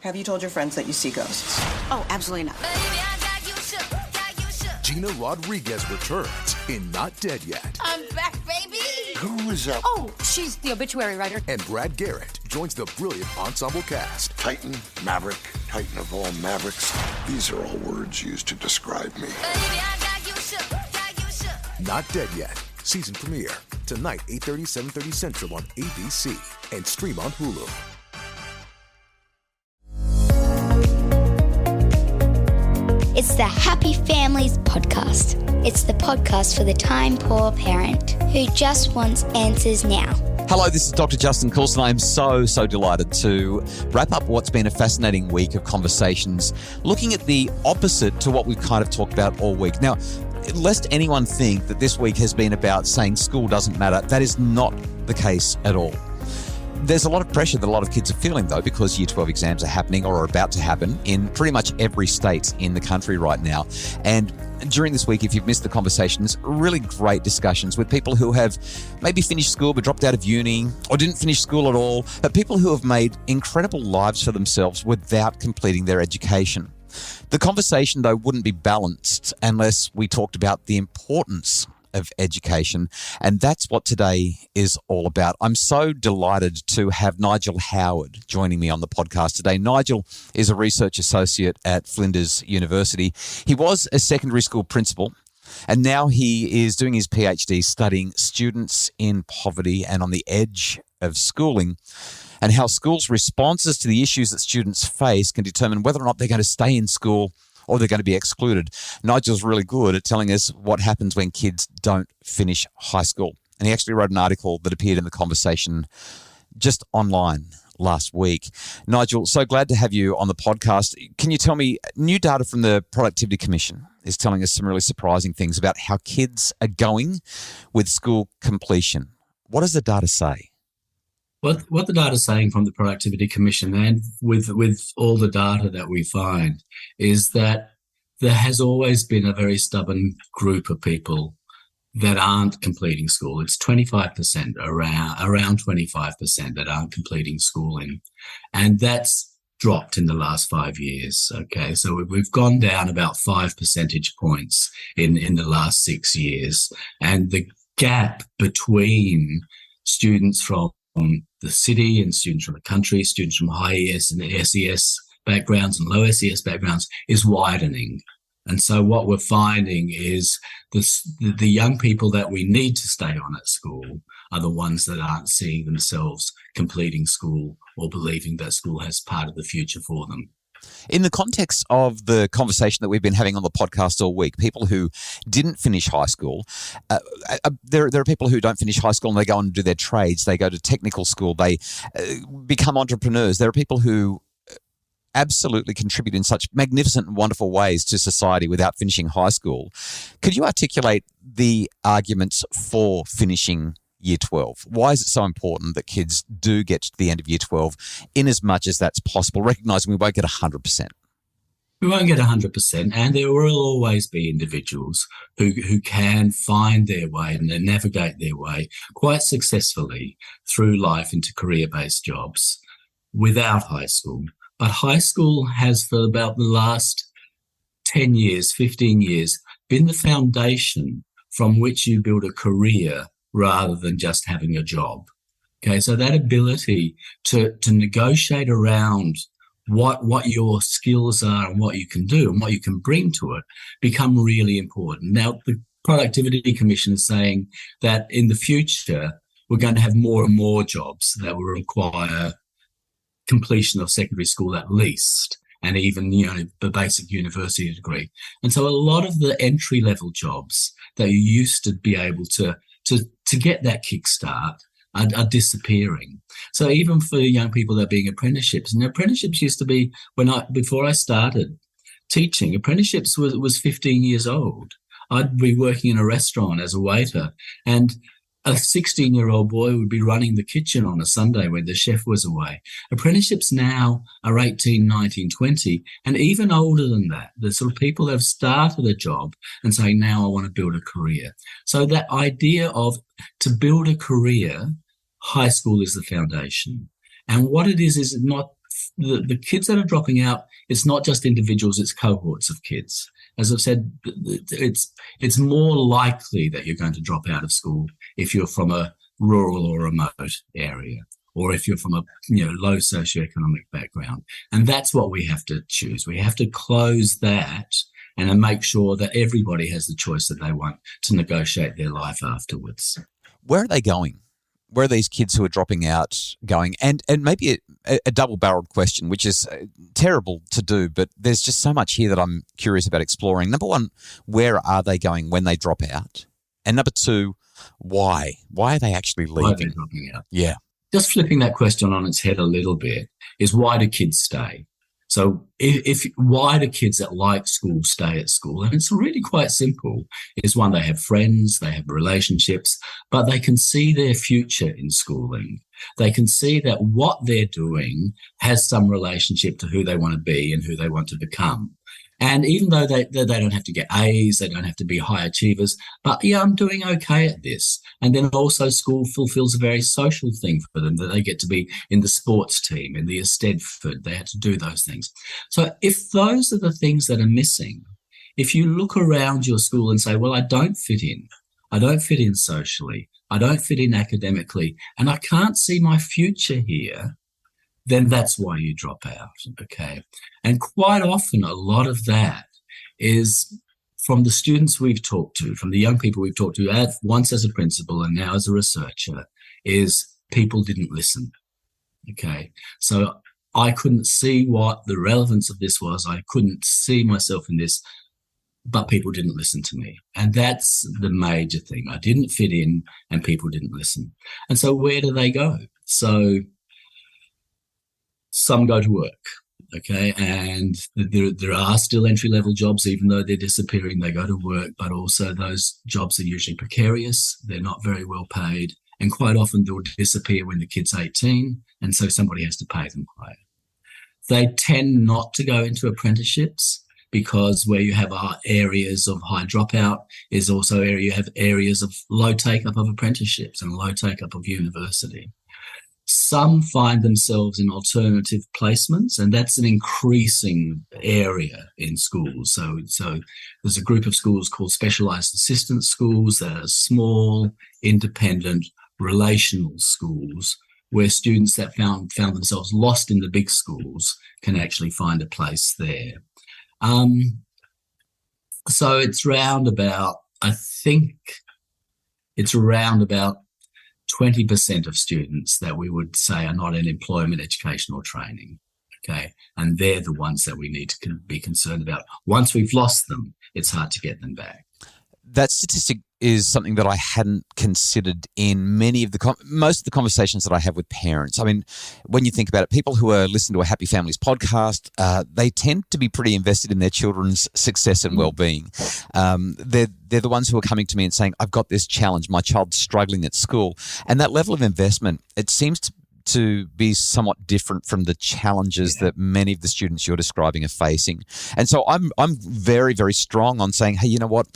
Have you told your friends that you see ghosts? Oh, absolutely not. Gina Rodriguez returns in Not Dead Yet. I'm back, baby. Who is that? Oh, she's the obituary writer. And Brad Garrett joins the brilliant ensemble cast. Titan, Maverick, Titan of all Mavericks. These are all words used to describe me. Not Dead Yet. Season premiere. Tonight, 8:30, 7:30 Central on ABC. And stream on Hulu. It's the Happy Families Podcast. It's the podcast for the time-poor parent who just wants answers now. Hello, this is Dr. Justin Coulson. I'm so delighted to wrap up what's been a fascinating week of conversations, looking at the opposite to what we've kind of talked about all week. Now, lest anyone think that this week has been about saying school doesn't matter, that is not the case at all. There's a lot of pressure that a lot of kids are feeling, though, because Year 12 exams are happening or are about to happen in pretty much every state in the country right now. And during this week, if you've missed the conversations, really great discussions with people who have maybe finished school but dropped out of uni or didn't finish school at all, but people who have made incredible lives for themselves without completing their education. The conversation, though, wouldn't be balanced unless we talked about the importance of education, and that's what today is all about. I'm so delighted to have Nigel Howard joining me on the podcast today. Nigel is a research associate at Flinders University. He was a secondary school principal, and now he is doing his PhD studying students in poverty and on the edge of schooling, and how schools' responses to the issues that students face can determine whether or not they're going to stay in school or they're going to be excluded. Nigel's really good at telling us what happens when kids don't finish high school. And he actually wrote an article that appeared in The Conversation just online last week. Nigel, so glad to have you on the podcast. Can you tell me, new data from the Productivity Commission is telling us some really surprising things about how kids are going with school completion. What does the data say? What the data is saying from the Productivity Commission and with all the data that we find is that there has always been a very stubborn group of people that aren't completing school. It's 25%, around 25% that aren't completing schooling. And that's dropped in the last 5 years. Okay, so we've gone down about 5 percentage points in the last 6 years. And the gap between students from the city and students from the country, students from high ES and SES backgrounds and low SES backgrounds is widening. And so what we're finding is the young people that we need to stay on at school are the ones that aren't seeing themselves completing school or believing that school has part of the future for them. In the context of the conversation that we've been having on the podcast all week, people who didn't finish high school, there are people who don't finish high school and they go and do their trades. They go to technical school. They become entrepreneurs. There are people who absolutely contribute in such magnificent and wonderful ways to society without finishing high school. Could you articulate the arguments for finishing Year 12? Why is it so important that kids do get to the end of Year 12 in as much as that's possible, recognising we won't get 100%? We won't get 100%, and there will always be individuals who can find their way and navigate their way quite successfully through life into career-based jobs without high school. But high school has, for about the last 10 years, 15 years, been the foundation from which you build a career rather than just having a job. Okay, so that ability to negotiate around what your skills are and what you can do and what you can bring to it become really important. Now, the Productivity Commission is saying that in the future, we're going to have more and more jobs that will require completion of secondary school at least, and even, the basic university degree. And so a lot of the entry-level jobs that you used to be able to get that kickstart are disappearing. So even for young people that are being apprenticeships, and apprenticeships used to be, before I started teaching, apprenticeships was 15 years old. I'd be working in a restaurant as a waiter, and a 16-year-old boy would be running the kitchen on a Sunday when the chef was away. Apprenticeships now are 18, 19, 20, and even older than that. The sort of people that have started a job and saying, now I want to build a career. So that idea of to build a career, high school is the foundation. And what it is not the kids that are dropping out, it's not just individuals, it's cohorts of kids. As I've said, it's more likely that you're going to drop out of school if you're from a rural or remote area, or if you're from a low socioeconomic background. And that's what we have to choose. We have to close that and then make sure that everybody has the choice that they want to negotiate their life afterwards. Where are they going? Where are these kids who are dropping out going? And maybe a double-barreled question, which is terrible to do, but there's just so much here that I'm curious about exploring. Number one, where are they going when they drop out? And number two, why? Why are they actually leaving? Why are they dropping out? Yeah. Just flipping that question on its head a little bit is, why do kids stay? So if why do kids that like school stay at school? And it's really quite simple. It's one, they have friends, they have relationships, but they can see their future in schooling. They can see that what they're doing has some relationship to who they want to be and who they want to become. And even though they don't have to get A's, they don't have to be high achievers, but yeah, I'm doing okay at this. And then also school fulfills a very social thing for them, that they get to be in the sports team, in the Eisteddfod, they had to do those things. So if those are the things that are missing, if you look around your school and say, well, I don't fit in socially, I don't fit in academically, and I can't see my future here, then that's why you drop out, okay? And quite often, a lot of that is from the students we've talked to, from the young people we've talked to, once as a principal and now as a researcher, is people didn't listen, okay? So I couldn't see what the relevance of this was. I couldn't see myself in this, but people didn't listen to me. And that's the major thing. I didn't fit in and people didn't listen. And so where do they go? So some go to work, okay, and there are still entry-level jobs, even though they're disappearing. They go to work, but also those jobs are usually precarious. They're not very well paid, and quite often they'll disappear when the kid's 18, and so somebody has to pay them higher. They tend not to go into apprenticeships, because where you have areas of high dropout is also you have areas of low take-up of apprenticeships and low take-up of university. Some find themselves in alternative placements, and that's an increasing area in schools. So there's a group of schools called specialised assistance schools that are small, independent, relational schools where students that found themselves lost in the big schools can actually find a place there. So it's round about, I think it's around about 20% of students that we would say are not in employment, education or training, okay? And they're the ones that we need to be concerned about. Once we've lost them, it's hard to get them back. That statistic is something that I hadn't considered in most of the conversations that I have with parents. I mean, when you think about it, people who are listening to a Happy Families podcast, they tend to be pretty invested in their children's success and well-being. They're the ones who are coming to me and saying, I've got this challenge, my child's struggling at school. And that level of investment, it seems to be somewhat different from the challenges that many of the students you're describing are facing. And so I'm very, very strong on saying, hey, you know what?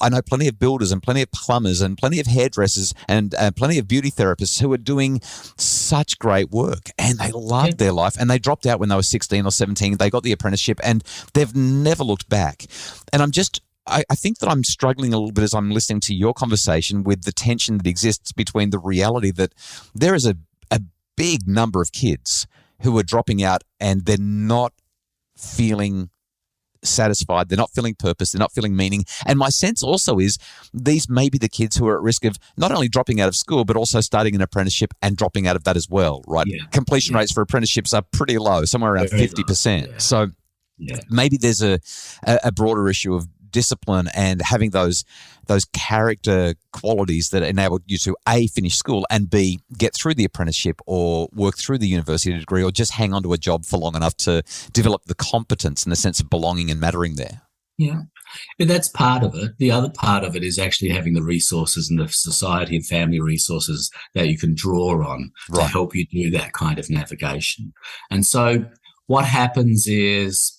I know plenty of builders and plenty of plumbers and plenty of hairdressers and plenty of beauty therapists who are doing such great work, and they love their life, and they dropped out when they were 16 or 17. They got the apprenticeship and they've never looked back. And I think that I'm struggling a little bit as I'm listening to your conversation with the tension that exists between the reality that there is a big number of kids who are dropping out and they're not feeling satisfied, they're not feeling purpose, they're not feeling meaning. And my sense also is these may be the kids who are at risk of not only dropping out of school, but also starting an apprenticeship and dropping out of that as well, right? Yeah. Completion rates for apprenticeships are pretty low, somewhere around 50%. Yeah. So maybe there's a broader issue of discipline and having those character qualities that enable you to A, finish school, and B, get through the apprenticeship or work through the university degree or just hang on to a job for long enough to develop the competence and the sense of belonging and mattering there. Yeah, but that's part of it. The other part of it is actually having the resources and the society and family resources that you can draw on to help you do that kind of navigation. And so what happens is,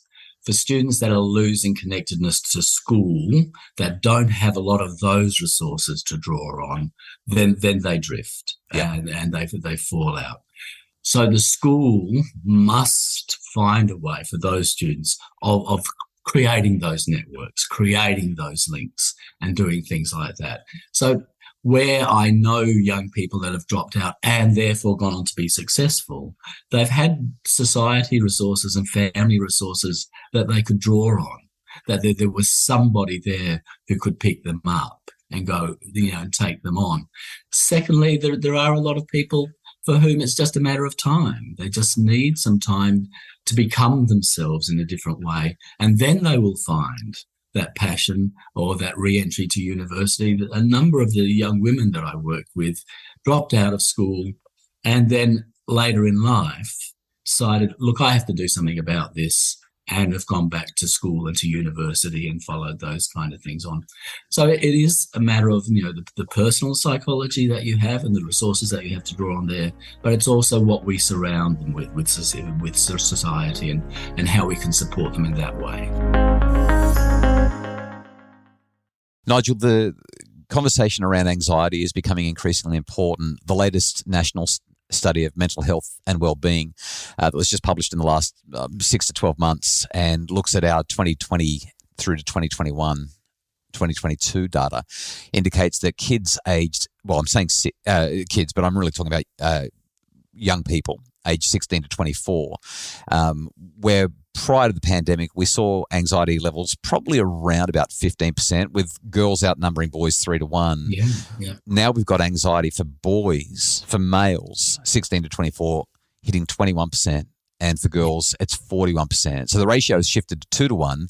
for students that are losing connectedness to school, that don't have a lot of those resources to draw on, then they drift and they fall out. So the school must find a way for those students of creating those networks, creating those links, and doing things like that. So where I know young people that have dropped out and therefore gone on to be successful, they've had society resources and family resources that they could draw on, that there was somebody there who could pick them up and go, and take them on. Secondly, there are a lot of people for whom it's just a matter of time. They just need some time to become themselves in a different way, and then they will find that passion or that re-entry to university. A number of the young women that I work with dropped out of school and then later in life decided, look, I have to do something about this, and have gone back to school and to university and followed those kind of things on. So it is a matter of, the personal psychology that you have and the resources that you have to draw on there, but it's also what we surround them with society and how we can support them in that way. Nigel, the conversation around anxiety is becoming increasingly important. The latest national study of mental health and wellbeing that was just published in the last 6 to 12 months and looks at our 2020 through to 2022 data indicates that kids aged, well, I'm saying kids, but I'm really talking about young people aged 16 to 24, where prior to the pandemic, we saw anxiety levels probably around about 15%, with girls outnumbering boys 3-1. Yeah. Now we've got anxiety for boys, for males, 16 to 24, hitting 21%, and for girls, it's 41%. So the ratio has shifted to 2-1,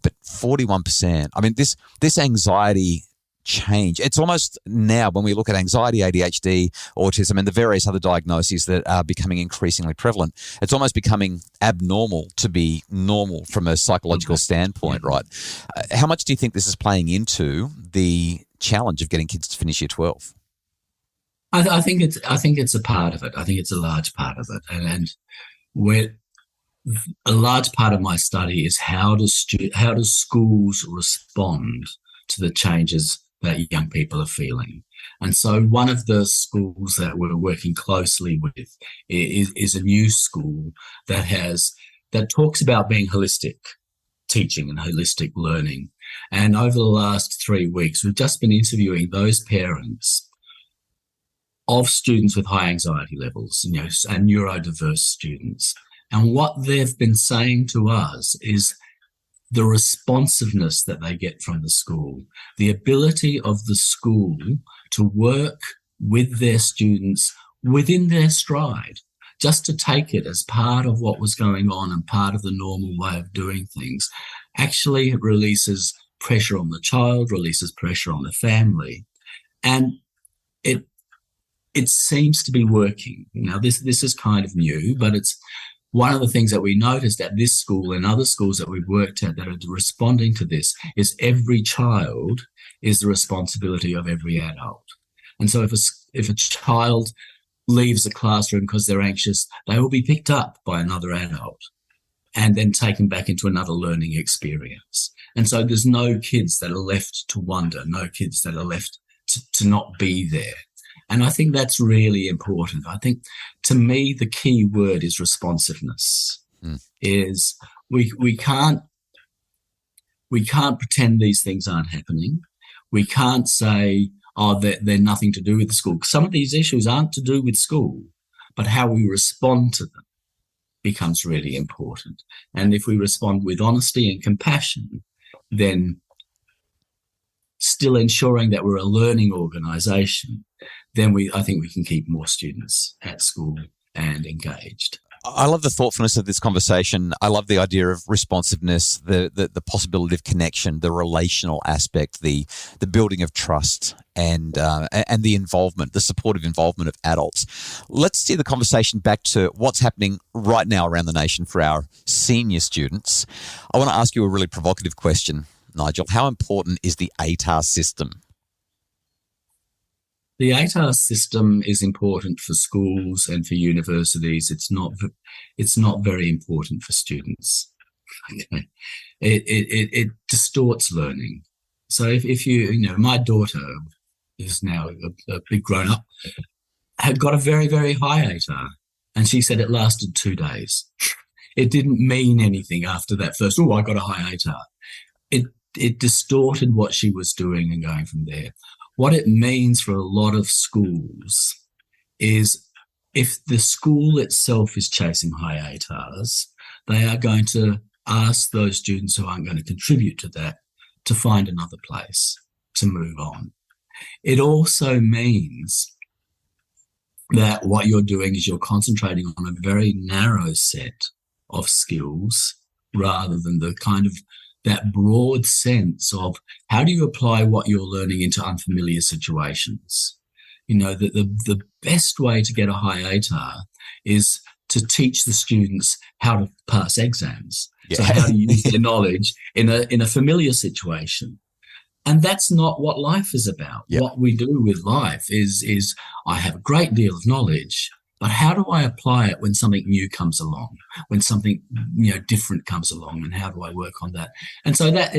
but 41%. I mean, this anxiety change, it's almost now when we look at anxiety, ADHD, autism, and the various other diagnoses that are becoming increasingly prevalent, it's almost becoming abnormal to be normal from a psychological standpoint, right? How much do you think this is playing into the challenge of getting kids to finish year 12? I think it's a part of it. I think it's a large part of it, and where a large part of my study is how do schools respond to the changes that young people are feeling. And so one of the schools that we're working closely with is a new school that talks about being holistic teaching and holistic learning. And over the last 3 weeks, we've just been interviewing those parents of students with high anxiety levels, and neurodiverse students. And what they've been saying to us is the responsiveness that they get from the school, the ability of the school to work with their students within their stride, just to take it as part of what was going on and part of the normal way of doing things, actually releases pressure on the child, releases pressure on the family. And it seems to be working. Now, this is kind of new, but it's one of the things that we noticed at this school and other schools that we've worked at that are responding to this is every child is the responsibility of every adult. And so if a child leaves a classroom because they're anxious, they will be picked up by another adult and then taken back into another learning experience. And so there's no kids that are left to wonder, no kids that are left to not be there. And I think that's really important. I think, to me, the key word is responsiveness. Is we can't pretend these things aren't happening. We can't say, they're nothing to do with the school. Some of these issues aren't to do with school, but how we respond to them becomes really important. And if we respond with honesty and compassion, then still ensuring that we're a learning organisation, then I think we can keep more students at school and engaged. I love the thoughtfulness of this conversation. I love the idea of responsiveness, the possibility of connection, the relational aspect, the building of trust, and the involvement, the supportive involvement of adults. Let's steer the conversation back to what's happening right now around the nation for our senior students. I want to ask you a really provocative question, Nigel. How important is the ATAR system? The ATAR system is important for schools and for universities. It's not very important for students. Okay. It distorts learning. So if my daughter is now a big grown up, had got a very, very high ATAR And she said it lasted 2 days. It didn't mean anything after that first, I got a high ATAR. It distorted what she was doing and going from there. What it means for a lot of schools is if the school itself is chasing high ATARs, they are going to ask those students who aren't going to contribute to that to find another place, to move on. It also means that what you're doing is you're concentrating on a very narrow set of skills rather than the kind of that broad sense of how do you apply what you're learning into unfamiliar situations. You know, the best way to get a high ATAR is to teach the students how to pass exams. Yeah. So how to use their knowledge in a familiar situation. And that's not what life is about. Yep. What we do with life is I have a great deal of knowledge, but how do I apply it when something new comes along, when something different comes along, and how do I work on that? And so that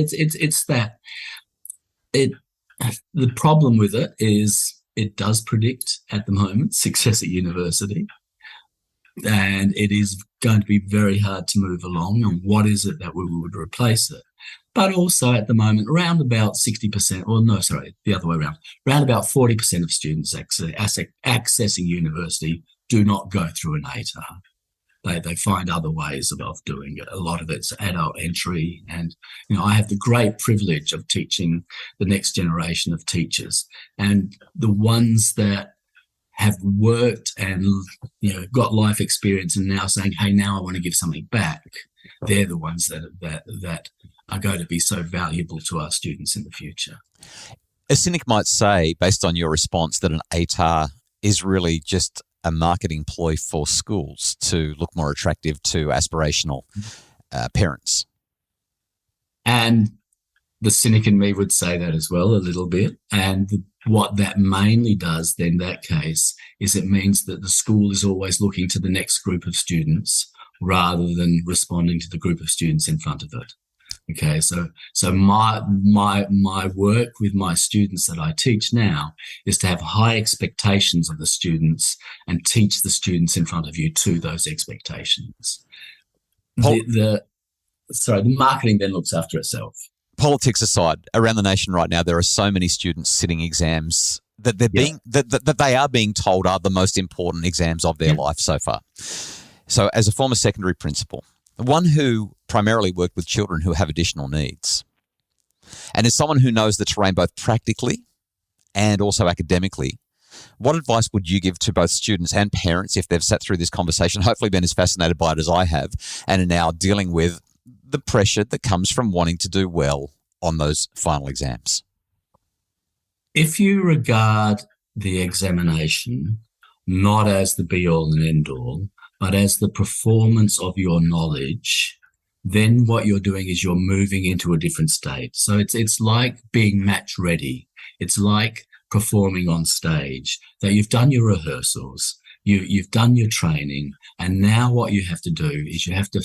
the problem with it is it does predict at the moment success at university, and it is going to be very hard to move along. And what is it that we would replace it? But also at the moment, around about 60%, the other way around, around about 40% of students accessing university do not go through an ATAR. They find other ways of doing it. A lot of it's adult entry. And, I have the great privilege of teaching the next generation of teachers. And the ones that have worked and, got life experience and now saying, hey, now I want to give something back, they're the ones that are going to be so valuable to our students in the future. A cynic might say, based on your response, that an ATAR is really just a marketing ploy for schools to look more attractive to aspirational parents. And the cynic in me would say that as well a little bit. And what that mainly does then in that case is it means that the school is always looking to the next group of students rather than responding to the group of students in front of it. Okay, so my work with my students that I teach now is to have high expectations of the students and teach the students in front of you to those expectations. The marketing then looks after itself. Politics aside, around the nation right now, there are so many students sitting exams that they are being told are the most important exams of their life so far. So as a former secondary principal, one who primarily worked with children who have additional needs, and as someone who knows the terrain both practically and also academically, what advice would you give to both students and parents if they've sat through this conversation, hopefully been as fascinated by it as I have, and are now dealing with the pressure that comes from wanting to do well on those final exams? If you regard the examination not as the be-all and end-all, but as the performance of your knowledge, then what you're doing is you're moving into a different state. So it's like being match ready. It's like performing on stage, that you've done your rehearsals, you've done your training, and now what you have to do is you have to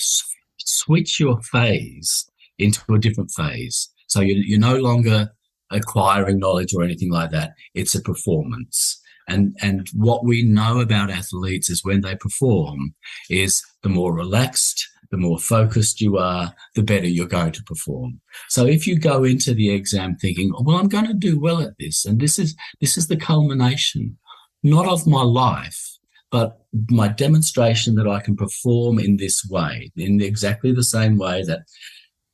switch your phase into a different phase. So you're no longer acquiring knowledge or anything like that. It's a performance. And what we know about athletes is when they perform is the more relaxed, the more focused you are, the better you're going to perform. So if you go into the exam thinking, well, I'm going to do well at this, and this is the culmination, not of my life, but my demonstration that I can perform in this way, in exactly the same way that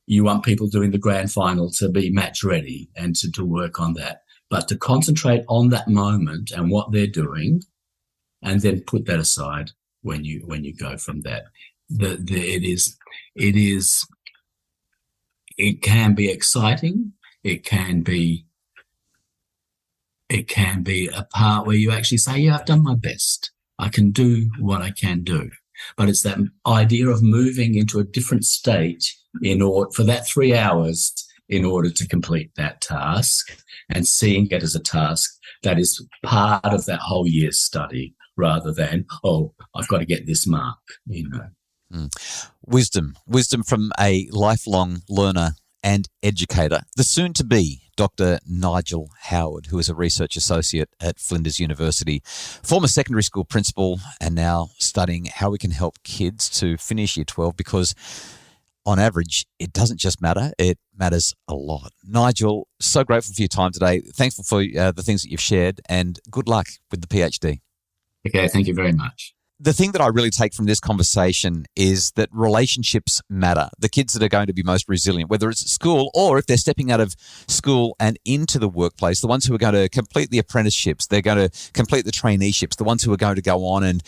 you want people doing the grand final to be match ready and to work on that. But to concentrate on that moment and what they're doing, and then put that aside when you go from that. It can be exciting. It can be a part where you actually say, yeah, I've done my best. I can do what I can do. But it's that idea of moving into a different state for that 3 hours in order to complete that task, and seeing it as a task that is part of that whole year's study rather than, I've got to get this mark, Wisdom from a lifelong learner and educator, the soon-to-be Dr. Nigel Howard, who is a research associate at Flinders University, former secondary school principal, and now studying how we can help kids to finish Year 12, because on average, it doesn't just matter, it matters a lot. Nigel, so grateful for your time today. Thankful for the things that you've shared, and good luck with the PhD. Okay, thank you very much. The thing that I really take from this conversation is that relationships matter. The kids that are going to be most resilient, whether it's at school or if they're stepping out of school and into the workplace, the ones who are going to complete the apprenticeships, they're going to complete the traineeships, the ones who are going to go on and,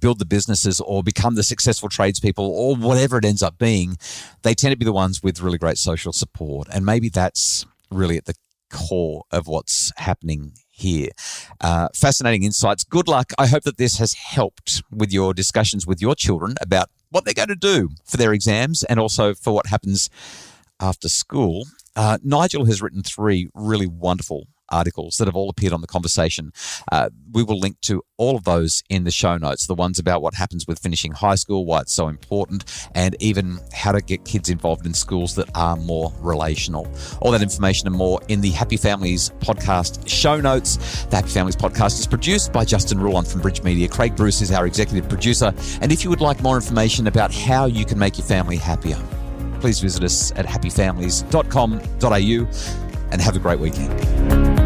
build the businesses or become the successful tradespeople or whatever it ends up being, they tend to be the ones with really great social support. And maybe that's really at the core of what's happening here. Fascinating insights. Good luck. I hope that this has helped with your discussions with your children about what they're going to do for their exams and also for what happens after school. Nigel has written 3 really wonderful articles that have all appeared on The Conversation. We will link to all of those in the show notes, the ones about what happens with finishing high school, why it's so important, and even how to get kids involved in schools that are more relational. All that information and more in the Happy Families podcast show notes. The Happy Families podcast is produced by Justin Rulon from Bridge Media. Craig Bruce is our executive producer. And if you would like more information about how you can make your family happier, please visit us at happyfamilies.com.au and have a great weekend.